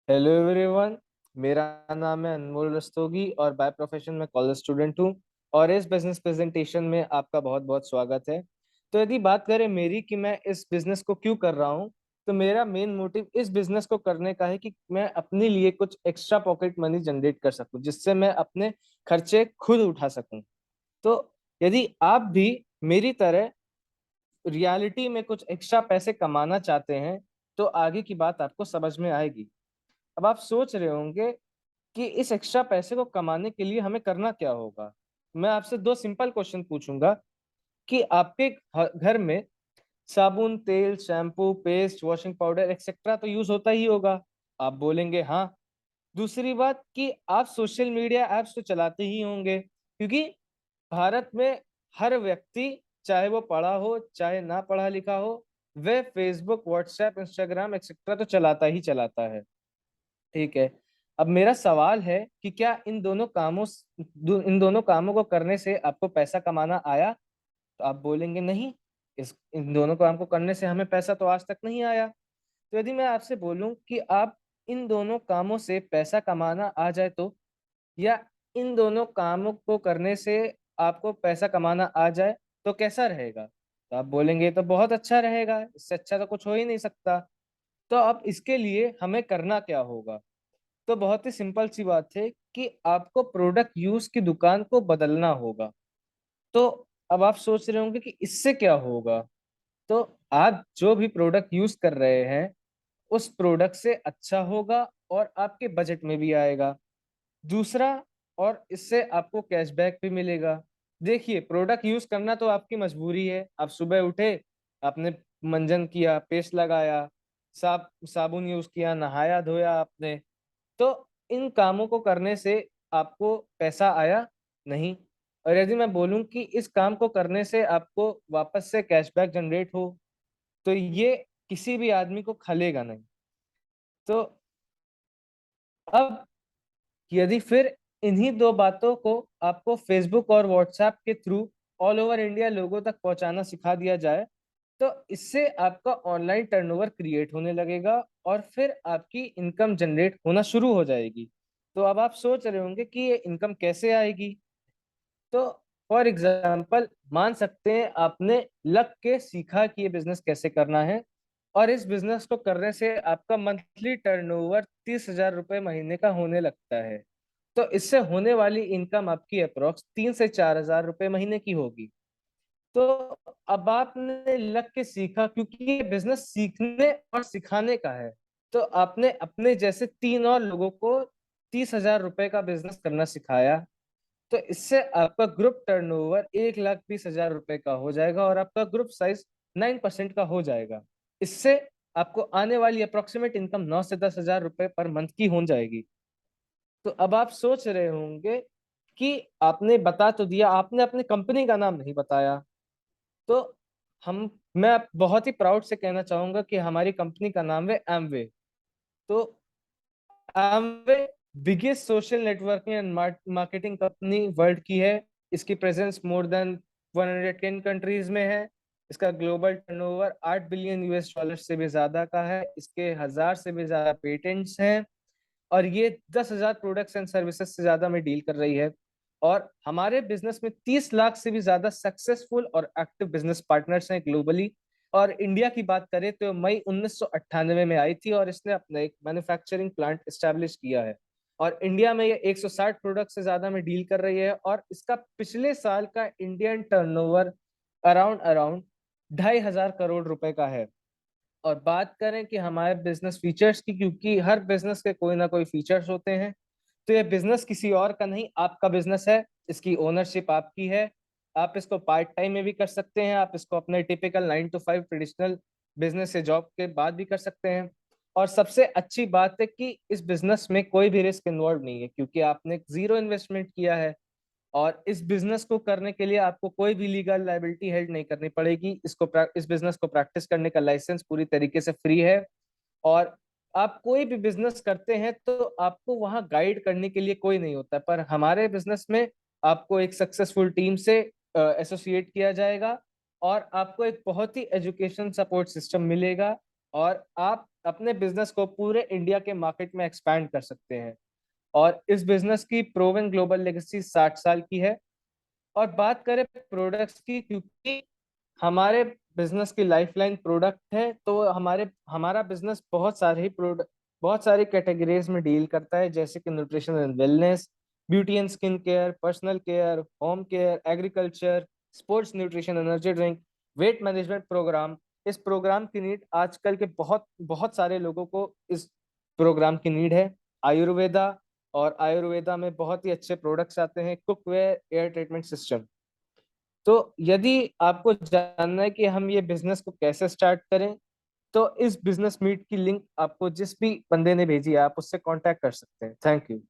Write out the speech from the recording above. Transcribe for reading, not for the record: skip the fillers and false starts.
Hello everyone. मेरा नाम है अनमोल रस्तोगी और बाय प्रोफेशन मैं कॉलेज स्टूडेंट हूँ। और इस बिजनेस प्रेजेंटेशन में आपका बहुत बहुत स्वागत है। तो यदि बात करें मेरी कि मैं इस बिजनेस को क्यों कर रहा हूँ, तो मेरा मेन मोटिव इस बिजनेस को करने का है कि मैं अपने लिए कुछ एक्स्ट्रा पॉकेट मनी जनरेट कर सकूं, जिससे मैं अपने खर्चे खुद उठा सकूं। तो यदि आप भी मेरी तरह रियलिटी में कुछ एक्स्ट्रा पैसे कमाना चाहते हैं, तो आगे की बात आपको समझ में आएगी। अब आप सोच रहे होंगे कि इस एक्स्ट्रा पैसे को कमाने के लिए हमें करना क्या होगा। मैं आपसे दो सिंपल क्वेश्चन पूछूंगा कि आपके घर में साबुन, तेल, shampoo, paste, washing powder etcetera तो यूज होता ही होगा। आप बोलेंगे हाँ। दूसरी बात कि आप सोशल मीडिया एप्स तो चलाते ही होंगे, क्योंकि भारत में हर व्यक्ति, चाहे वो पढ़ा हो चाहे ना पढ़ा लिखा हो, वह फेसबुक, व्हाट्सएप, इंस्टाग्राम एक्सेट्रा तो चलाता ही चलाता है। ठीक है। अब मेरा सवाल है कि क्या इन दोनों कामों को करने से आपको पैसा कमाना आया? तो आप बोलेंगे नहीं, इस इन दोनों काम को करने से हमें पैसा तो आज तक नहीं आया। तो यदि मैं आपसे बोलूं कि आप इन दोनों कामों से पैसा कमाना आ जाए तो, या इन दोनों कामों को करने से आपको पैसा कमाना आ जाए, तो कैसा रहेगा? तो आप बोलेंगे ये तो बहुत अच्छा रहेगा, इससे अच्छा तो कुछ हो ही नहीं सकता। तो अब इसके लिए हमें करना क्या होगा? तो बहुत ही सिंपल सी बात है कि आपको प्रोडक्ट यूज की दुकान को बदलना होगा। तो अब आप सोच रहे होंगे कि इससे क्या होगा। तो आप जो भी प्रोडक्ट यूज कर रहे हैं, उस प्रोडक्ट से अच्छा होगा और आपके बजट में भी आएगा। दूसरा, और इससे आपको कैशबैक भी मिलेगा। देखिए, प्रोडक्ट यूज करना तो आपकी मजबूरी है। आप सुबह उठे, आपने मंजन किया, पेस्ट लगाया, साबुन यूज किया, नहाया धोया आपने, तो इन कामों को करने से आपको पैसा आया नहीं। और यदि मैं बोलूं कि इस काम को करने से आपको वापस से कैशबैक जनरेट हो, तो ये किसी भी आदमी को खलेगा नहीं। तो अब यदि फिर इन्हीं दो बातों को आपको फेसबुक और व्हाट्सएप के थ्रू ऑल ओवर इंडिया लोगों तक पहुंचाना सिखा दिया जाए, तो इससे आपका ऑनलाइन टर्नओवर क्रिएट होने लगेगा और फिर आपकी इनकम जनरेट होना शुरू हो जाएगी। तो अब आप सोच रहे होंगे कि ये इनकम कैसे आएगी। तो फॉर एग्जाम्पल, मान सकते हैं आपने लग के सीखा कि ये बिजनेस कैसे करना है, और इस बिजनेस को करने से आपका मंथली टर्नओवर 30,000 रुपये महीने का होने लगता है। तो इससे होने वाली इनकम आपकी अप्रोक्स 3 से 4 हजार रुपये महीने की होगी। तो अब आपने लग के सीखा, क्योंकि ये बिजनेस सीखने और सिखाने का है। तो आपने अपने जैसे 3 और लोगों को 30,000 रुपये का बिजनेस करना सिखाया। तो इससे आपका ग्रुप टर्नओवर 1,20,000 रुपये का हो जाएगा और आपका ग्रुप साइज 9% का हो जाएगा। इससे आपको आने वाली अप्रोक्सीमेट इनकम 9 से 10 हजार रुपये पर मंथ की हो जाएगी। तो अब आप सोच रहे होंगे कि आपने बता तो दिया, आपने अपनी कंपनी का नाम नहीं बताया। तो हम मैं बहुत ही प्राउड से कहना चाहूंगा कि हमारी कंपनी का नाम है एमवे। तो Amway biggest social networking and marketing company world की है। इसकी प्रेजेंस मोर देन 110 कंट्रीज में है। इसका global turnover 8 billion US dollar से भी ज्यादा का है। इसके 1,000 से भी ज्यादा पेटेंट्स हैं। और ये 10,000 प्रोडक्ट्स एंड सर्विसेज से ज्यादा में डील कर रही है। और हमारे बिजनेस में 30 लाख से भी ज्यादा सक्सेसफुल और एक्टिव बिजनेस पार्टनर्स हैं ग्लोबली। और इंडिया की बात करें तो मई 1998 में आई थी और इसने अपना एक मैन्युफैक्चरिंग प्लांट एस्टेब्लिश किया है। और इंडिया में ये 160 प्रोडक्ट से ज्यादा में डील कर रही है। और इसका पिछले साल का Indian turnover around around 2,500 crore रुपए का है। और बात करें कि हमारे बिजनेस फीचर्स की, क्योंकि हर बिजनेस के कोई ना कोई फीचर्स होते हैं, तो ये बिजनेस किसी और का नहीं, आपका बिजनेस है। इसकी ओनरशिप आपकी है। आप इसको पार्ट टाइम में भी कर सकते हैं, आप इसको अपने टिपिकल 9 to 5 ट्रेडिशनल बिजनेस से जॉब के बाद भी कर सकते हैं। और सबसे अच्छी बात है कि इस बिजनेस में कोई भी रिस्क इन्वॉल्व नहीं है, क्योंकि आपने जीरो इन्वेस्टमेंट किया है। और इस बिजनेस को करने के लिए आपको कोई भी लीगल लाइबिलिटी हेल्ड नहीं करनी पड़ेगी। इस बिजनेस को प्रैक्टिस करने का लाइसेंस पूरी तरीके से फ्री है। और आप कोई भी बिजनेस करते हैं तो आपको वहां गाइड करने के लिए कोई नहीं होता, पर हमारे बिजनेस में आपको एक सक्सेसफुल टीम से एसोसिएट किया जाएगा और आपको एक बहुत ही एजुकेशन सपोर्ट सिस्टम मिलेगा। और आप अपने बिजनेस को पूरे इंडिया के मार्केट में एक्सपैंड कर सकते हैं। और इस बिजनेस की प्रूवन ग्लोबल लेगेसी 60 साल की है। और बात करें प्रोडक्ट्स की, क्योंकि हमारे बिजनेस की लाइफलाइन प्रोडक्ट है, तो हमारा बिजनेस बहुत सारी कैटेगरीज में डील करता है, जैसे कि nutrition and wellness, beauty and skin care, personal care, home care, agriculture, sports nutrition, energy drink, weight management programme. इस प्रोग्राम की नीड आजकल के बहुत बहुत सारे लोगों को इस प्रोग्राम की नीड है। आयुर्वेदा, और आयुर्वेदा में बहुत ही अच्छे प्रोडक्ट्स आते हैं, कुकवेयर, एयर ट्रीटमेंट सिस्टम। तो यदि आपको जानना है कि हम ये बिजनेस को कैसे स्टार्ट करें, तो इस बिजनेस मीट की लिंक आपको जिस भी बंदे ने भेजी है, आप उससे कांटेक्ट कर सकते हैं। Thank you.